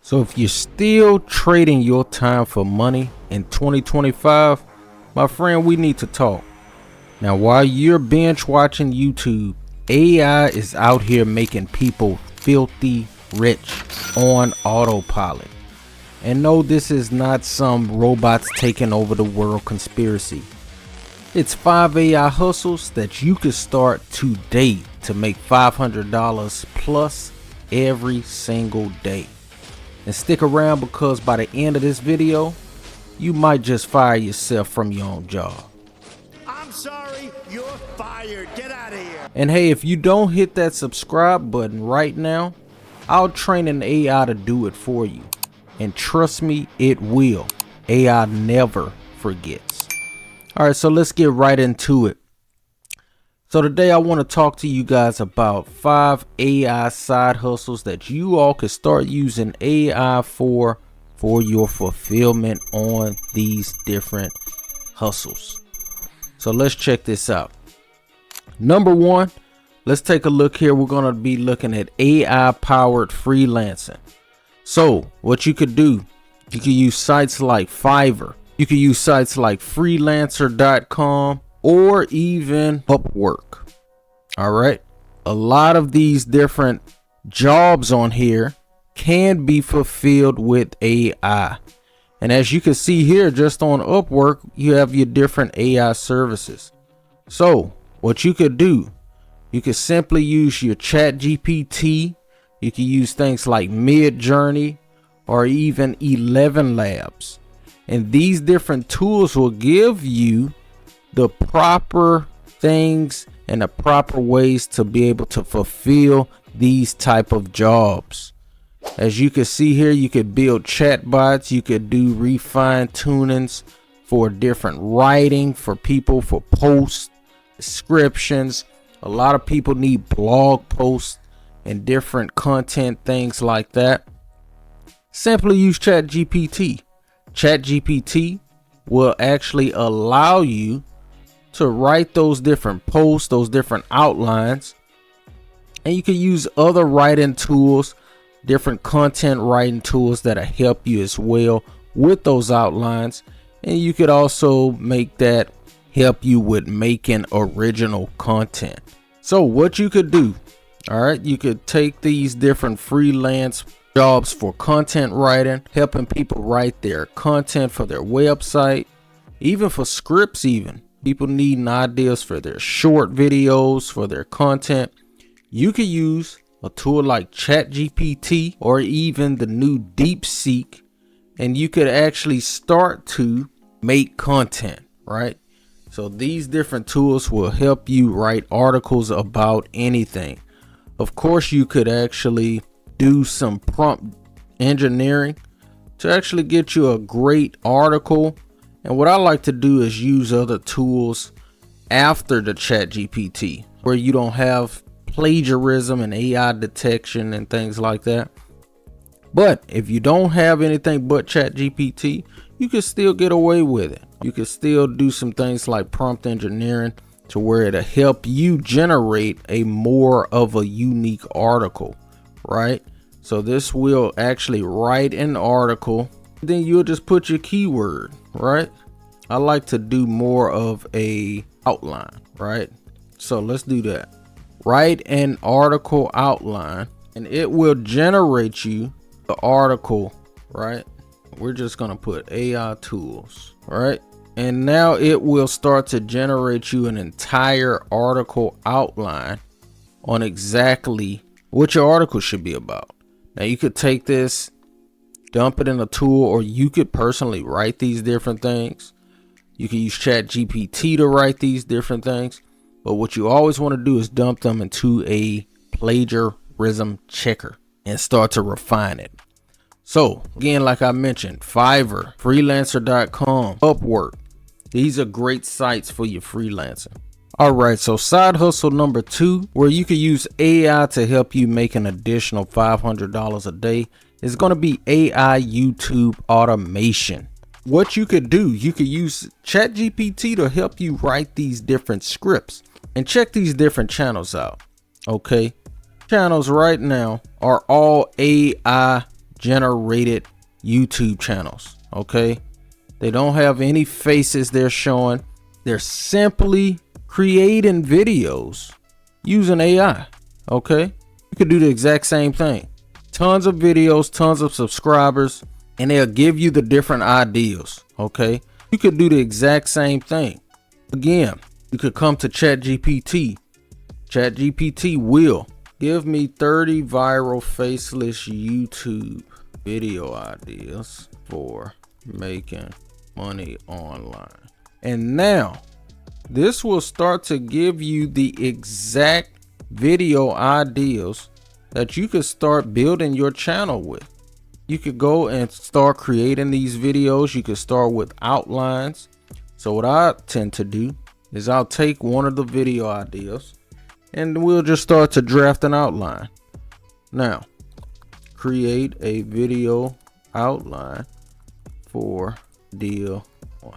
So if you're still trading your time for money in 2025, my friend, we need to talk. Now, while you're binge watching YouTube, AI is out here making people filthy rich on autopilot. And no, this is not some robots taking over the world conspiracy. It's 5 AI hustles that you could start today to make $500 plus every single day. And stick around, because by the end of this video, you might just fire yourself from your own job. I'm sorry, you're fired. Get out of here. And hey, if you don't hit that subscribe button right now, I'll train an AI to do it for you. And trust me, it will. AI never forgets. All right, so let's get right into it. So today I want to talk to you guys about 5 AI side hustles that you all could start using AI for your fulfillment on these different hustles. So let's check this out. Number 1, let's take a look here. We're going to be looking at AI powered freelancing. So what you could do, you could use sites like Fiverr. You could use sites like freelancer.com or even Upwork. All right. A lot of these different jobs on here can be fulfilled with AI. And as you can see here, just on Upwork, you have your different AI services. So what you could do, you could simply use your ChatGPT. You can use things like Midjourney or even 11 Labs. And these different tools will give you the proper things and the proper ways to be able to fulfill these type of jobs. As you can see here, you could build chatbots. You could do refine tunings for different writing for people, for posts, descriptions. A lot of people need blog posts and different content, things like that. Simply use ChatGPT. ChatGPT will actually allow you to write those different posts, those different outlines, and you can use other writing tools, different content writing tools that'll help you as well with those outlines. And you could also make that help you with making original content. So what you could do, all right, you could take these different freelance jobs for content writing, helping people write their content for their website, even for scripts. Even people needing ideas for their short videos, for their content. You could use a tool like ChatGPT or even the new DeepSeek, and you could actually start to make content, right? So these different tools will help you write articles about anything. Of course, you could actually do some prompt engineering to actually get you a great article. And what I like to do is use other tools after the ChatGPT, where you don't have plagiarism and AI detection and things like that. But if you don't have anything but ChatGPT, you can still get away with it. You can still do some things like prompt engineering to where it'll help you generate a more of a unique article, right? So this will actually write an article, then you'll just put your keyword, right? I like to do more of a outline, right? So let's do that. Write an article outline, and it will generate you the article, right? We're just gonna put AI tools, right? And now it will start to generate you an entire article outline on exactly what your article should be about. Now you could take this, dump it in a tool, or you could personally write these different things. You can use ChatGPT to write these different things, but what you always want to do is dump them into a plagiarism checker and start to refine it. So again, like I mentioned, Fiverr, freelancer.com, Upwork. These are great sites for your freelancing. All right, so side hustle number 2, where you can use AI to help you make an additional $500 a day, is going to be AI YouTube automation. What you could do, you could use ChatGPT to help you write these different scripts, and check these different channels out. Okay, channels right now are all AI generated YouTube channels. Okay, they don't have any faces they're showing. They're simply creating videos using AI. Okay, you could do the exact same thing. Tons of videos, tons of subscribers, and they'll give you the different ideas. Okay, you could do the exact same thing. Again, you could come to ChatGPT. ChatGPT will give me 30 viral faceless YouTube video ideas for making money online. And now this will start to give you the exact video ideas that you could start building your channel with. You could go and start creating these videos. You could start with outlines. So what I tend to do is I'll take one of the video ideas and we'll just start to draft an outline. Now, create a video outline for deal 1.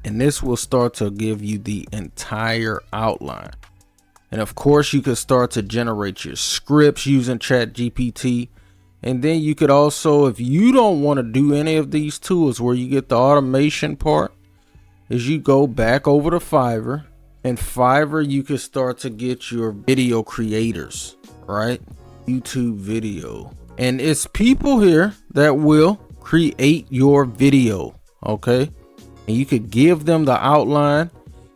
And this will start to give you the entire outline. And of course, you could start to generate your scripts using ChatGPT. And then you could also, if you don't want to do any of these tools where you get the automation part, is you go back over to Fiverr. And Fiverr, you can start to get your video creators, right? YouTube video. And it's people here that will create your video, okay? And you could give them the outline.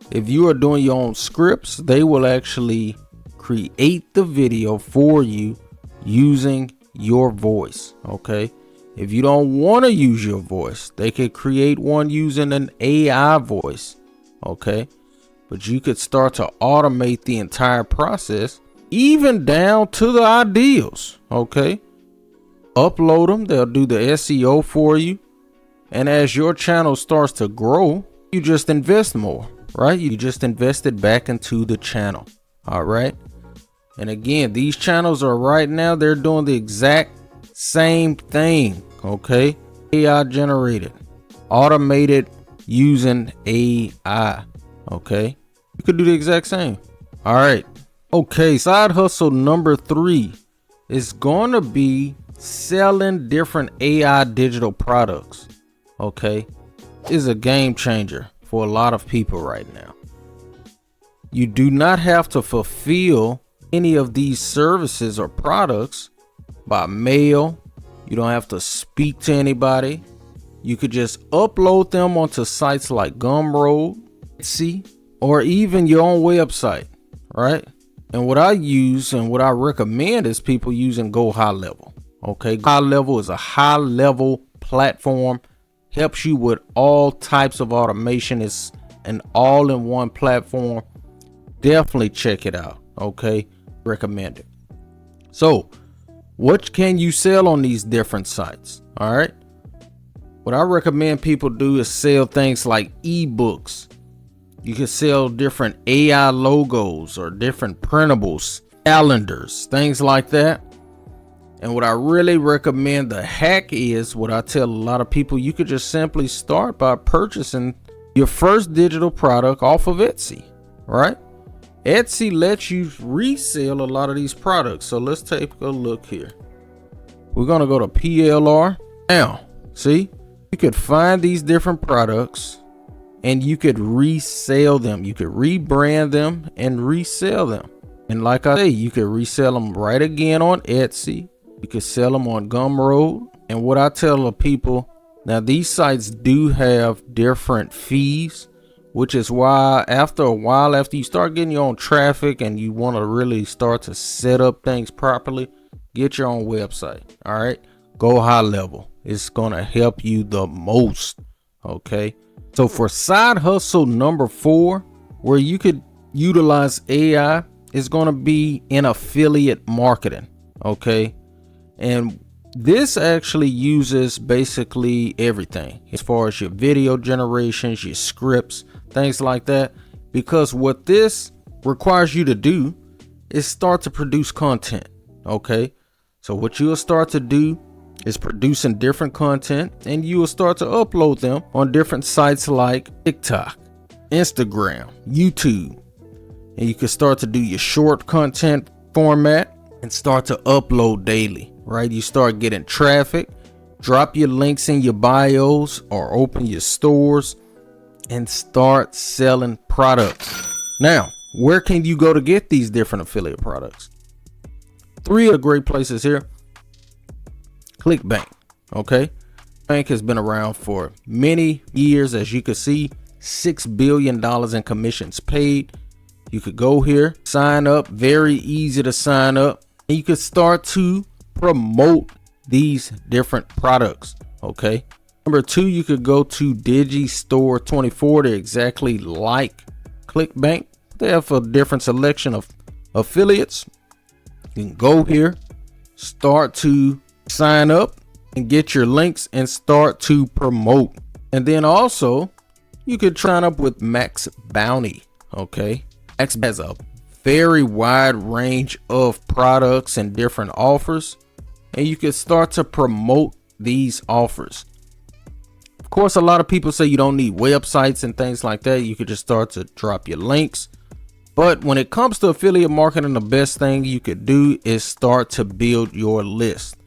If you are doing your own scripts, they will actually create the video for you using your voice, okay? If you don't want to use your voice, they could create one using an AI voice, okay? But you could start to automate the entire process, even down to the ideals, okay? Upload them, they'll do the SEO for you. And as your channel starts to grow, you just invest more, right? You just invested back into the channel, all right? And again, these channels are right now, they're doing the exact same thing, okay? AI generated, automated using AI, okay? You could do the exact same. All right. Okay, side hustle number 3 is going to be selling different AI digital products, okay? Is a game changer for a lot of people right now. You do not have to fulfill any of these services or products by mail. You don't have to speak to anybody. You could just upload them onto sites like Gumroad, Etsy, or even your own website, right? And what I use and what I recommend is people using Go High Level. Okay, High Level is a high level platform, helps you with all types of automation. It's an all-in-one platform. Definitely check it out. Okay, recommend it. So what can you sell on these different sites? All right, what I recommend people do is sell things like ebooks. You can sell different AI logos or different printables, calendars, things like that. And what I really recommend, the hack is, what I tell a lot of people, you could just simply start by purchasing your first digital product off of Etsy, right? Etsy lets you resell a lot of these products. So let's take a look here. We're going to go to PLR. Now, see, you could find these different products and you could resell them. You could rebrand them and resell them. And like I say, you could resell them right again on Etsy. You could sell them on Gumroad. And what I tell the people, now these sites do have different fees, which is why after a while, after you start getting your own traffic and you want to really start to set up things properly, get your own website. All right, Go High Level. It's going to help you the most. Okay. So for side hustle number 4, where you could utilize AI, is going to be in affiliate marketing. Okay. And this actually uses basically everything as far as your video generations, your scripts, things like that. Because what this requires you to do is start to produce content. Okay. So what you'll start to do is producing different content, and you will start to upload them on different sites like TikTok, Instagram, YouTube. And you can start to do your short content format and start to upload daily. right? You start getting traffic, drop your links in your bios or open your stores and start selling products. Now, where can you go to get these different affiliate products? 3 of the great places here. ClickBank, okay? Bank has been around for many years. As you can see, $6 billion in commissions paid. You could go here, sign up, very easy to sign up. And you could start to promote these different products, okay? Number 2, you could go to Digistore24. They're exactly like ClickBank. They have a different selection of affiliates. You can go here, start to sign up and get your links and start to promote. And then also you could sign up with Max Bounty, okay? Max has a very wide range of products and different offers, and you can start to promote these offers. Of course, a lot of people say you don't need websites and things like that. You could just start to drop your links. But when it comes to affiliate marketing, the best thing you could do is start to build your list.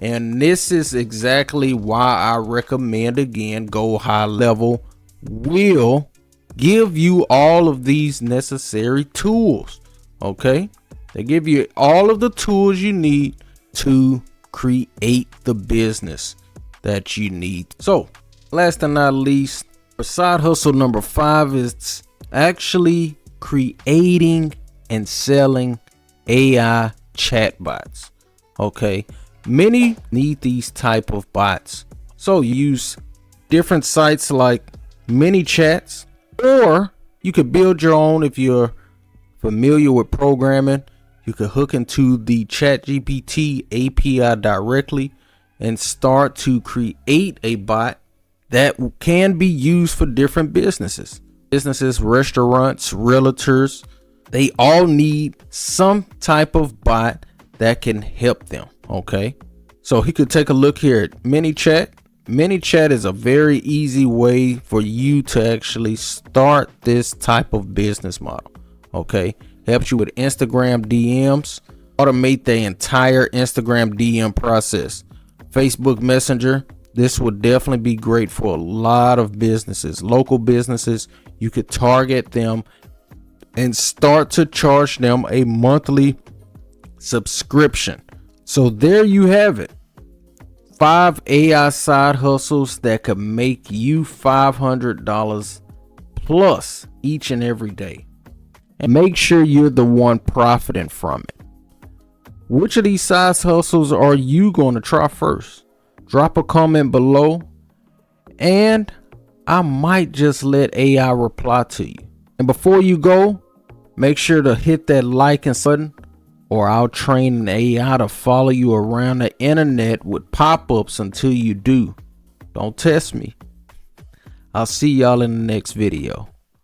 And this is exactly why I recommend, again, Go High Level will give you all of these necessary tools. Okay, they give you all of the tools you need to create the business that you need. So last and not least, for side hustle number 5 is actually creating and selling AI chatbots. Okay, many need these type of bots, so you use different sites like ManyChats, or you could build your own. If you're familiar with programming, you could hook into the ChatGPT API directly and start to create a bot that can be used for different businesses, restaurants, realtors. They all need some type of bot that can help them. Okay, so he could take a look here at ManyChat. ManyChat is a very easy way for you to actually start this type of business model. Okay, helps you with Instagram DMs, automate the entire Instagram DM process. Facebook Messenger, this would definitely be great for a lot of businesses, local businesses. You could target them and start to charge them a monthly subscription. So there you have it. 5 AI side hustles that could make you $500 plus each and every day. And make sure you're the one profiting from it. Which of these side hustles are you going to try first? Drop a comment below, and I might just let AI reply to you. And before you go, make sure to hit that like and button, or I'll train an AI to follow you around the internet with pop-ups until you do. Don't test me. I'll see y'all in the next video.